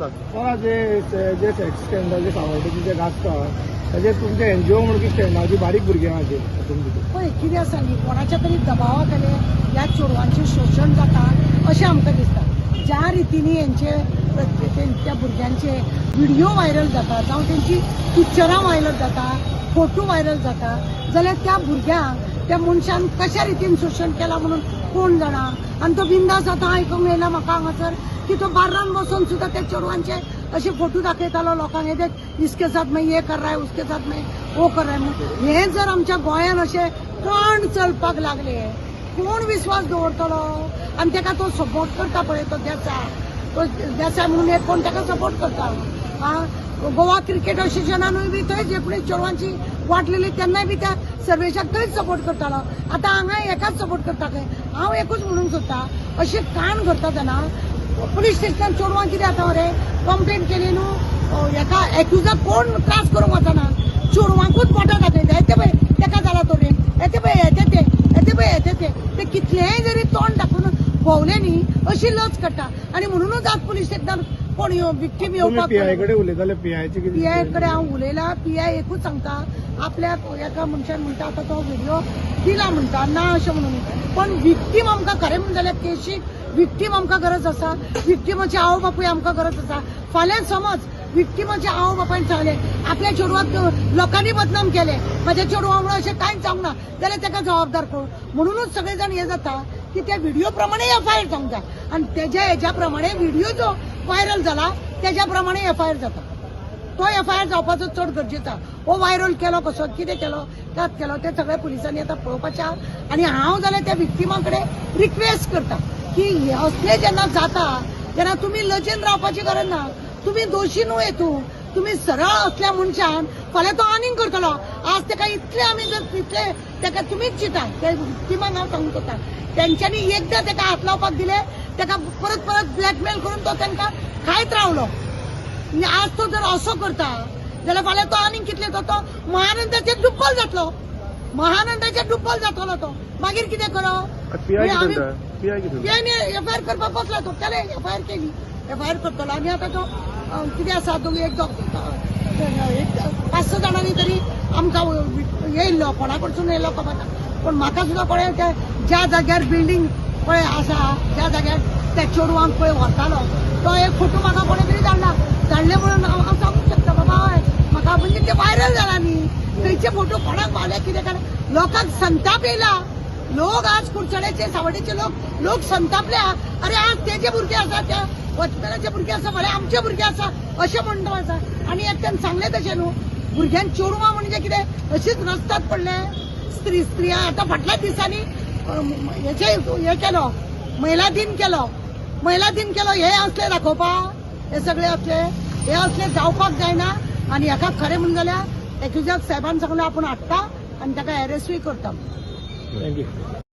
असतात जे sex scandal जे सावड्डेचे जे घासता ताजे तुमचे एनजीओ म्हणून कितें स्टँडाची बारीक भुरगीं आहा पळय कितें आसा न्ही कोणाच्या तरी दबावा खाली ह्या चोरवांचें शोशण जाता अशें आमकां दिसता ज्या रितीनी हेंचे त्या भुरग्यांचे व्हिडिओ व्हायरल जाता जावं तेंची पिक्चरां व्हायरल जाता फोटो व्हायरल जाता जाल्यार त्या भुरग्यांक त्या मनशान कशा रितीन शोशण केला म्हणून कोण जाणा आनी तो बिंदास आतां आयकूंक येयला म्हाका हांगासर की तो बार्रान बसून सुद्धा त्या चोरवांचे असे फोटो दाखयतालो लोकांक हे देख इसके साथ में ये कर रहा है उसके साथ में वो कर रहा है हे जर आमच्या गोंयान अशे कण चलपाक लागले कोण विश्वास दवरतलो आनी तेका तो सपोर्ट करता पळय तो देसाय म्हणून एक कोण तेका सपोर्ट करता गोवा क्रिकेट असोसिएशनानूय बी थंय जे कोणी चोरवांची वाटलेली तेन्नाय बी त्या सर्वेशाक थंयच सपोर्ट करतालो आतां हांगा एकाच सपोर्ट करता खंय हांव एकूच म्हणूंक सोदता अशें काण करता तेन्ना पुलीस स्टेशनान चोरवांक कितें जाता रे कंप्लेंट केली न्हू एका एक्युजाक कोण त्रास करूंक वचना चोरवांकूच बोटां दाखयता येते पळय तेका जाला तो रे येते पळय येते पळय ते कितलेंय जरी तोंड दाखोवन भोंवले न्ही अशी लज काडटा आनी म्हणूनच आज पुलीस स्टेशनार कोण विक्टीम येवपाक पीआय कडेन उलयताले पीआय कडेन हांव उलयला पीआय एकूच सांगता आपल्याक एका मनशान म्हणटा आतां तो व्हिडिओ दिला म्हणटा ना अशें म्हणून पण विक्टीम आमकां खरें म्हणलें जाल्यार केशीक विक्टीम आमकां गरज आसा विक्टीमाचे आवय बापूय आमकां गरज आसा फाल्यां समज विक्टीमाचे आवय बापायन सांगले आपल्या चेडवाक लोकांनी बदनाम केले म्हाज्या चेडवा वांगडा अशें कांयच जावंक ना जाल्यार तेका जबाबदार कोण म्हणूनच सगळे जाण हे जाता की त्या व्हिडिओ प्रमाणे एफआयआर जावंक जाय आनी तेज्या हेज्या प्रमाणे व्हिडिओ जो व्हायरल जाला तेज्या प्रमाणे एफआयआर जाता तो एफआयआर जावपाचो चड गरजेचा हो व्हायरल केलो कसो कितें केलो कात केलो ते सगळे पुलिसांनी आतां पळोवपाचें आनी हांव जाल्यार त्या विक्टिमा कडेन रिक्वेस्ट करता की असले जेन्ना जाता तेन्ना तुमी लजेन रावपाची गरज ना तुमी दोशी न्हू हेतू तुमी सरळ असल्या मनशान फाल्यां तो आनीक करतलो आज तेका इतले आमी जर इतले तेका तुमीच चिता त्या विक्टिमाक हांव सांगूंक सोदता तेंच्यांनी एकदां तेका हात लावपाक दिले तेका परत परत ब्लॅकमेल करून तो तांकां खायत रावलो आज तो जर असो करता जाल्यार फाल्यां तो आनीक कितले तो महानंदाचेर दुब्बल जातलो महानंदाचेर दुब्बल जातलो तो मागीर कितें करप पीआयनी एफआयआर करपाक बसला तो केले एफआयआर केली एफआयआर करतलो आनी आतां तो कितें आसा दोगी एक 5-6 जाणांनी तरी आमकां येयल्लो कोणा कडसून येयल्लो खबर ना पण म्हाका सुद्दां कळ्ळें ते ज्या जाग्यार बिल्डींग पळय आसा ज्या जाग्यार त्या चेडवांक पळय व्हरतालो तो एक फोटो म्हाका कोणे तरी धाडले म्हणून हांव सांगूंक शकता बाबा हय म्हाका म्हणजे ते व्हायरल जाला न्ही थंयचे फोटो कोणाक पावले कितें कांय लोकांक संताप येयला लोक आज कुडचड्याचे सावड्डेचे लोक संतापल्या अरे आज तेजे भुरगे आसा त्या वचपनाचे भुरगे आसा फाल्यां आमचे भुरगे आसा अशें म्हणटा आसा आनी एकट्यान सांगलें तशें न्हू भुरग्यांक चोरवां म्हणजे कितें अशीच रस्त्यात पडले स्त्रिया आतां फाटल्या दिसांनी हे केलो महिला दिन केलो हे असले दाखोवपाक हे सगळे असले जावपाक जायना आनी हेका खरें म्हणून जाल्यार एक्युजाक साहेबान सांगलें आपूण हाडटा आनी ताका अरेस्टूय करता. थँक्यू.